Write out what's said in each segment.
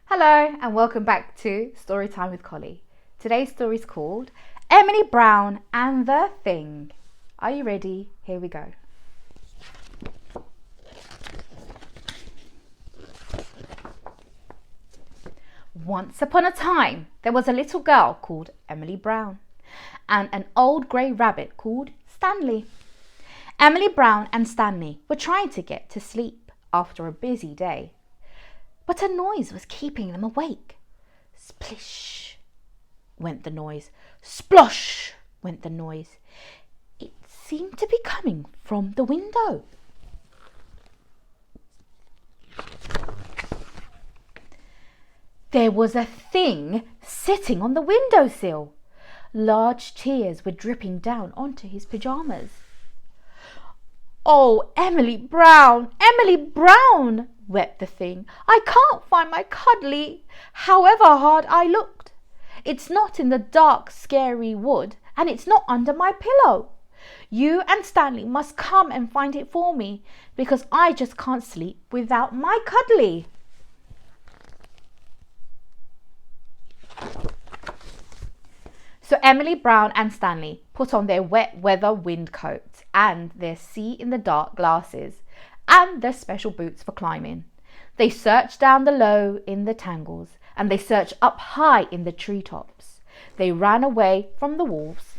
Hello and welcome back to Storytime with Collie. Today's story is called Emily Brown and the Thing. Are you ready? Here we go. Once upon a time, there was a little girl called Emily Brown and an old grey rabbit called Stanley. Emily Brown and Stanley were trying to get to sleep after a busy day. But a noise was keeping them awake. Splish went the noise. Splosh went the noise. It seemed to be coming from the window. There was a thing sitting on the windowsill. Large tears were dripping down onto his pyjamas. "Oh, Emily Brown, Emily Brown," wept the thing. "I can't find my cuddly, however hard I looked. It's not in the dark, scary wood, and it's not under my pillow. You and Stanley must come and find it for me, because I just can't sleep without my cuddly." So Emily Brown and Stanley put on their wet weather wind coats and their see-in-the-dark glasses and their special boots for climbing. They searched down the low in the tangles and they searched up high in the treetops. They ran away from the wolves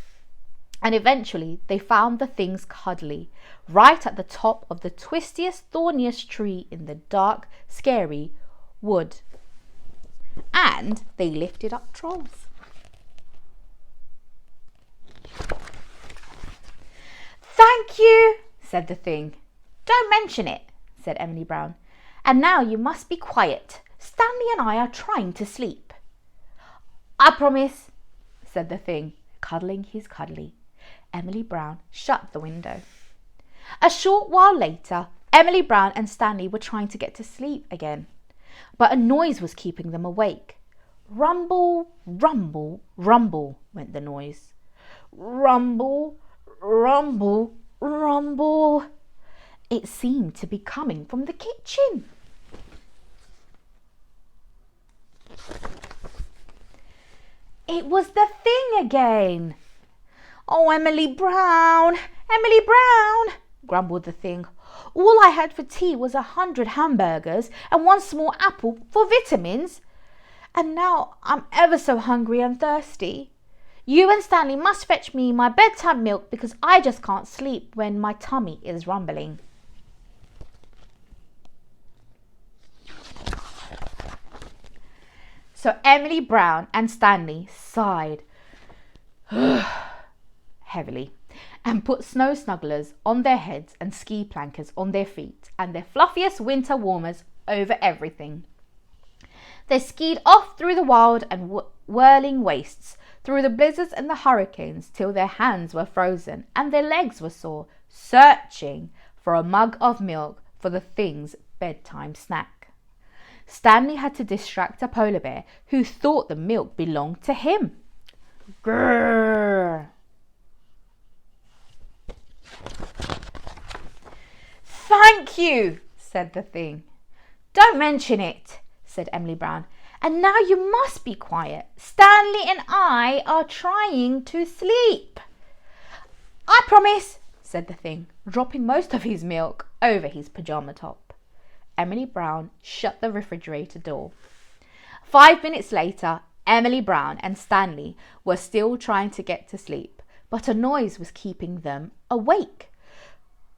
and eventually they found the thing's cuddly right at the top of the twistiest, thorniest tree in the dark, scary wood. And they lifted up trolls. "Thank you," said the thing. "Don't mention it," said Emily Brown. "And now you must be quiet. Stanley and I are trying to sleep." "I promise," said the thing, cuddling his cuddly. Emily Brown shut the window. A short while later, Emily Brown and Stanley were trying to get to sleep again, but a noise was keeping them awake. Rumble, rumble, rumble went the noise. Rumble, rumble, rumble. It seemed to be coming from the kitchen. It was the thing again. "Oh, Emily Brown, Emily Brown," grumbled the thing. "All I had for tea was 100 hamburgers and one small apple for vitamins. And now I'm ever so hungry and thirsty. You and Stanley must fetch me my bedtime milk because I just can't sleep when my tummy is rumbling." So Emily Brown and Stanley sighed heavily and put snow snugglers on their heads and ski plankers on their feet and their fluffiest winter warmers over everything. They skied off through the wild and whirling wastes, through the blizzards and the hurricanes, till their hands were frozen and their legs were sore, searching for a mug of milk for the thing's bedtime snack. Stanley had to distract a polar bear who thought the milk belonged to him. Grrr! "Thank you," said the thing. "Don't mention it," said Emily Brown. "And now you must be quiet. Stanley and I are trying to sleep." "I promise," said the thing, dropping most of his milk over his pajama top. Emily Brown shut the refrigerator door. 5 minutes later, Emily Brown and Stanley were still trying to get to sleep, but a noise was keeping them awake.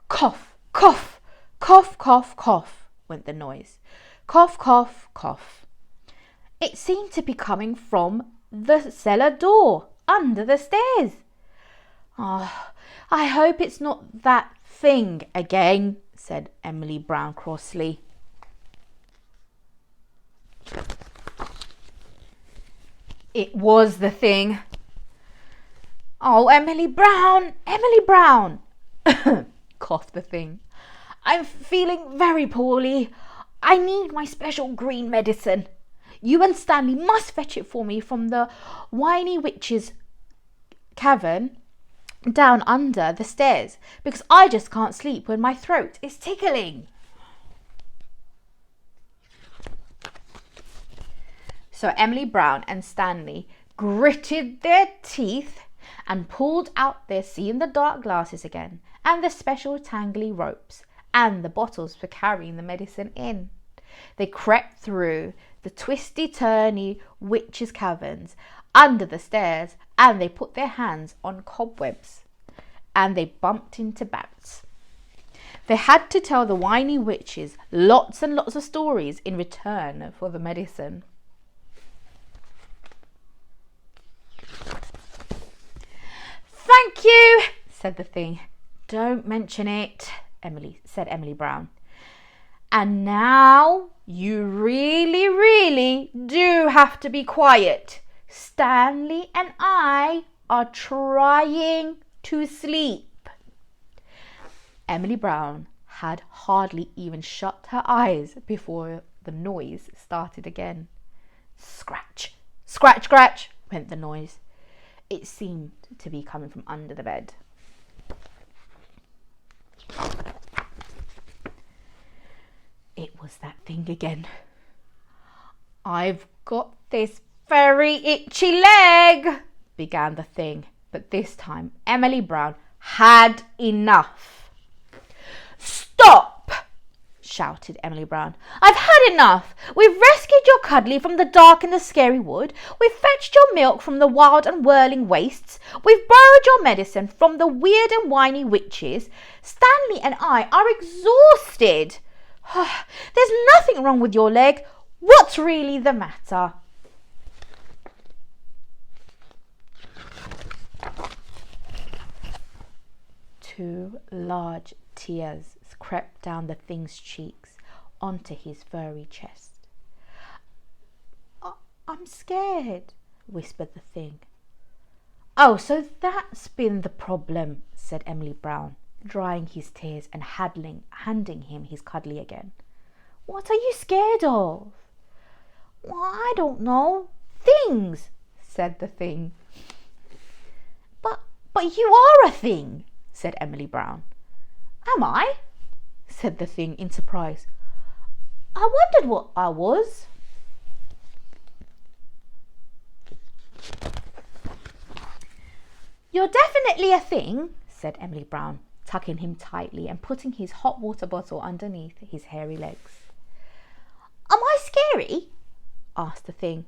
Cough, cough, cough, cough, cough went the noise. Cough, cough, cough. It seemed to be coming from the cellar door under the stairs. "Oh, I hope it's not that thing again," said Emily Brown crossly. It was the thing. "Oh, Emily Brown, Emily Brown," coughed the thing. "I'm feeling very poorly. I need my special green medicine. You and Stanley must fetch it for me from the whiny witch's cavern down under the stairs, because I just can't sleep when my throat is tickling." So Emily Brown and Stanley gritted their teeth and pulled out their see-in-the-dark glasses again, and the special tangly ropes, and the bottles for carrying the medicine in. They crept through the twisty-turny witches' caverns, under the stairs, and they put their hands on cobwebs, and they bumped into bats. They had to tell the whiny witches lots and lots of stories in return for the medicine. "Thank you," said the thing. "Don't mention it," said Emily Brown. "And now you really do have to be quiet. Stanley and I are trying to sleep." Emily Brown had hardly even shut her eyes before the noise started again. Scratch, scratch, scratch went the noise. It seemed to be coming from under the bed. It was that thing again. "I've got this very itchy leg," began the thing, but this time Emily Brown had enough. "Stop!" shouted Emily Brown. "I've had enough. We've rescued your cuddly from the dark and the scary wood. We've fetched your milk from the wild and whirling wastes. We've borrowed your medicine from the weird and whiny witches. Stanley and I are exhausted. There's nothing wrong with your leg. What's really the matter?" Two large tears crept down the thing's cheeks onto his furry chest. "I'm scared," whispered the thing. "Oh, so that's been the problem," said Emily Brown, drying his tears and handing him his cuddly again. "What are you scared of?" "Well, I don't know. Things," said the thing. But you are a thing," said Emily Brown. "Am I?" said the thing in surprise. "I wondered what I was." "You're definitely a thing," said Emily Brown, tucking him tightly and putting his hot water bottle underneath his hairy legs. "Am I scary?" asked the thing.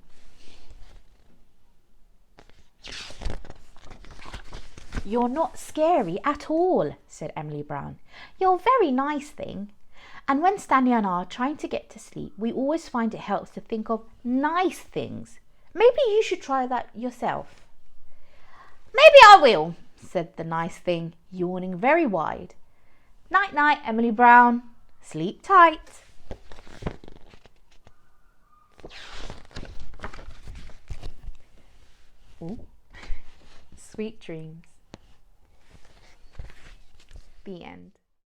"You're not scary at all," said Emily Brown. "You're a very nice thing. And when Stanley and I are trying to get to sleep, we always find it helps to think of nice things. Maybe you should try that yourself." "Maybe I will," said the nice thing, yawning very wide. "Night-night, Emily Brown. Sleep tight." Ooh. Sweet dreams. The end.